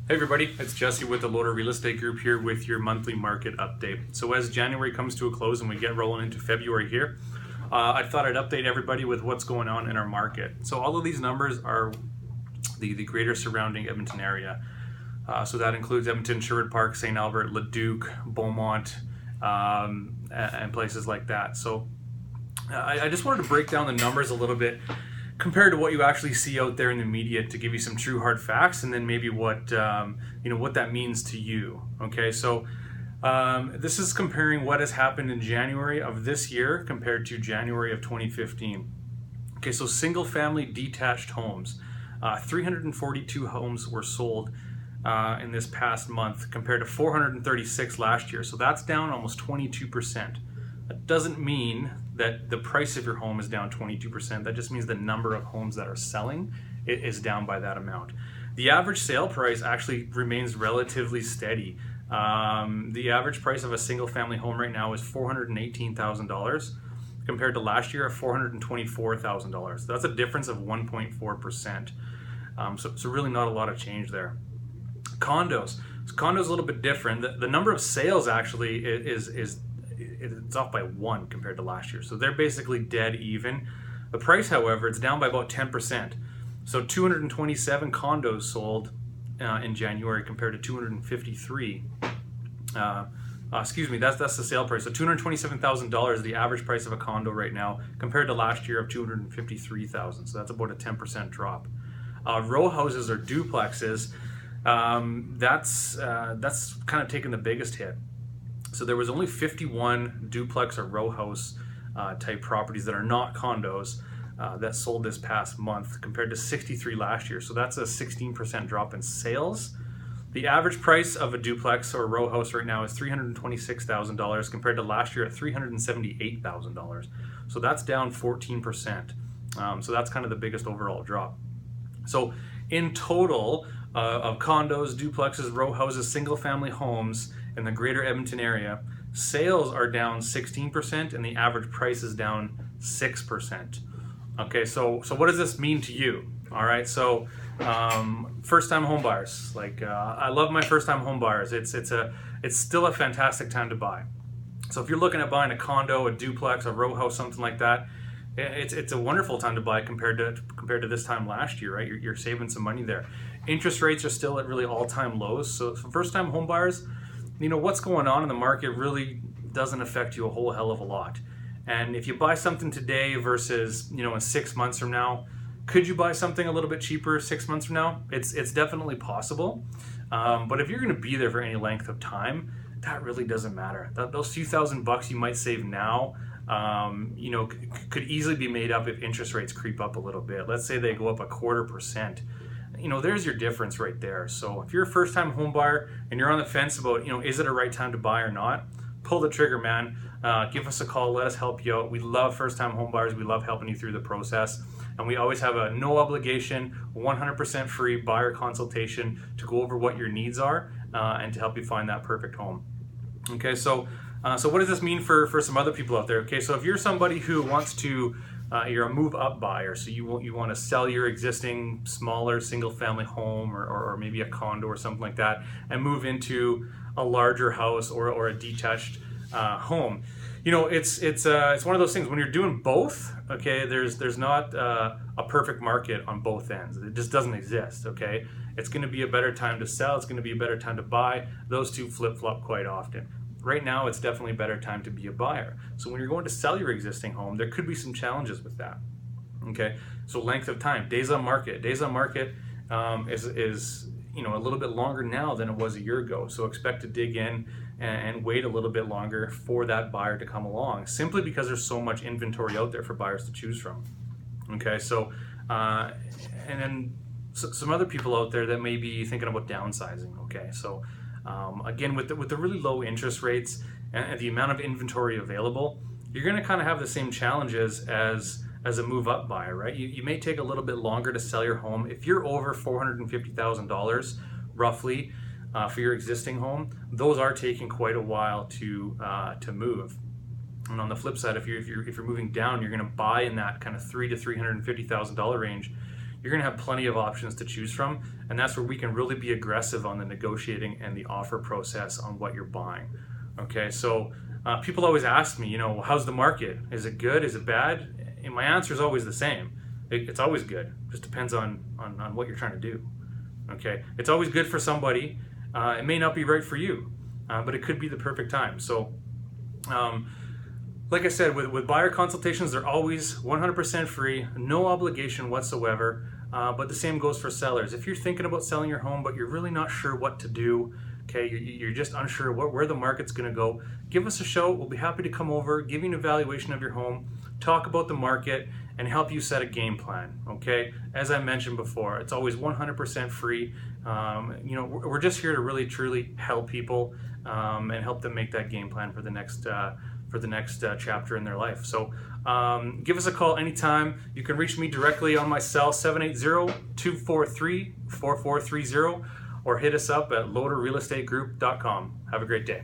Hey everybody, it's Jesse with the Loader Real Estate Group here with your monthly market update. So as January comes to a close and we get rolling into February here, I thought I'd update everybody with what's going on in our market. So all of these numbers are the greater surrounding Edmonton area. So that includes Edmonton, Sherwood Park, St. Albert, Leduc, Beaumont, and places like that. So I just wanted to break down the numbers a little bit compared to what you actually see out there in the media to give you some true hard facts, and then maybe what what that means to you. Okay, so this is comparing what has happened in January of this year compared to January of 2015. Okay, so single family detached homes, 342 homes were sold in this past month compared to 436 last year. So that's down almost 22%. That doesn't mean that the price of your home is down 22%. That just means the number of homes that are selling is down by that amount. The average sale price actually remains relatively steady. The average price of a single family home right now is $418,000 compared to last year of $424,000. That's a difference of 1.4%. So really not a lot of change there. Condos. So condos a little bit different. The number of sales actually it's off by 1 compared to last year. So they're basically dead even. The price, however, it's down by about 10%. So 227 condos sold in January compared to 253. Excuse me, that's the sale price. So $227,000, the average price of a condo right now, compared to last year of $253,000. So that's about a 10% drop. Row houses or duplexes, that's kind of taken the biggest hit. So there was only 51 duplex or row house type properties that are not condos that sold this past month compared to 63 last year. So that's a 16% drop in sales. The average price of a duplex or row house right now is $326,000 compared to last year at $378,000. So that's down 14%. So that's kind of the biggest overall drop. So in total of condos, duplexes, row houses, single family homes in the greater Edmonton area, sales are down 16% and the average price is down 6%. Okay, so what does this mean to you? All right, so first-time home buyers, I love my first-time home buyers. It's still a fantastic time to buy. So if you're looking at buying a condo, a duplex, a row house, something like that, it's a wonderful time to buy compared to this time last year, right? You're saving some money there. Interest rates are still at really all-time lows. So for first-time home buyers, what's going on in the market really doesn't affect you a whole hell of a lot. And if you buy something today versus, in 6 months from now, could you buy something a little bit cheaper 6 months from now? It's definitely possible. But if you're going to be there for any length of time, that really doesn't matter. Those few $1,000s you might save now, could easily be made up if interest rates creep up a little bit. Let's say they go up 0.25%. There's your difference right there. So if you're a first-time home buyer and you're on the fence about, is it a right time to buy or not, pull the trigger, man. Give us a call. Let us help you out. We love first-time home buyers. We love helping you through the process. And we always have a no obligation, 100% free buyer consultation to go over what your needs are and to help you find that perfect home. Okay, so what does this mean for some other people out there? Okay, so if you're somebody who wants to you're a move-up buyer, so you want to sell your existing smaller single-family home or maybe a condo or something like that and move into a larger house or a detached home. It's one of those things when you're doing both. Okay, there's not a perfect market on both ends. It just doesn't exist. Okay, it's going to be a better time to sell. It's going to be a better time to buy. Those two flip-flop quite often. Right now, it's definitely a better time to be a buyer. So when you're going to sell your existing home, there could be some challenges with that. Okay, so length of time, days on market. Days on market is a little bit longer now than it was a year ago. So expect to dig in and wait a little bit longer for that buyer to come along, simply because there's so much inventory out there for buyers to choose from. Okay, so and then some other people out there that may be thinking about downsizing. Okay, so again, with the really low interest rates and the amount of inventory available, you're going to kind of have the same challenges as a move-up buyer, right? You may take a little bit longer to sell your home. If you're over $450,000 roughly for your existing home, those are taking quite a while to move. And on the flip side, if you're moving down, you're going to buy in that kind of $300,000 to $350,000 range. you're going to have plenty of options to choose from, and that's where we can really be aggressive on the negotiating and the offer process on what you're buying. Okay, so people always ask me, how's the market? Is it good? Is it bad? And my answer is always the same. It's always good. Just depends on what you're trying to do. Okay, it's always good for somebody. It may not be right for you, but it could be the perfect time. So, like I said, with buyer consultations, they're always 100% free, no obligation whatsoever. But the same goes for sellers. If you're thinking about selling your home, but you're really not sure what to do, okay, you're just unsure where the market's going to go, give us a shout. We'll be happy to come over, give you an evaluation of your home, talk about the market, and help you set a game plan. Okay, as I mentioned before, it's always 100% free. We're just here to really truly help people and help them make that game plan for the next chapter in their life. So give us a call anytime. You can reach me directly on my cell, 780-243-4430, or hit us up at loaderrealestategroup.com. Have a great day.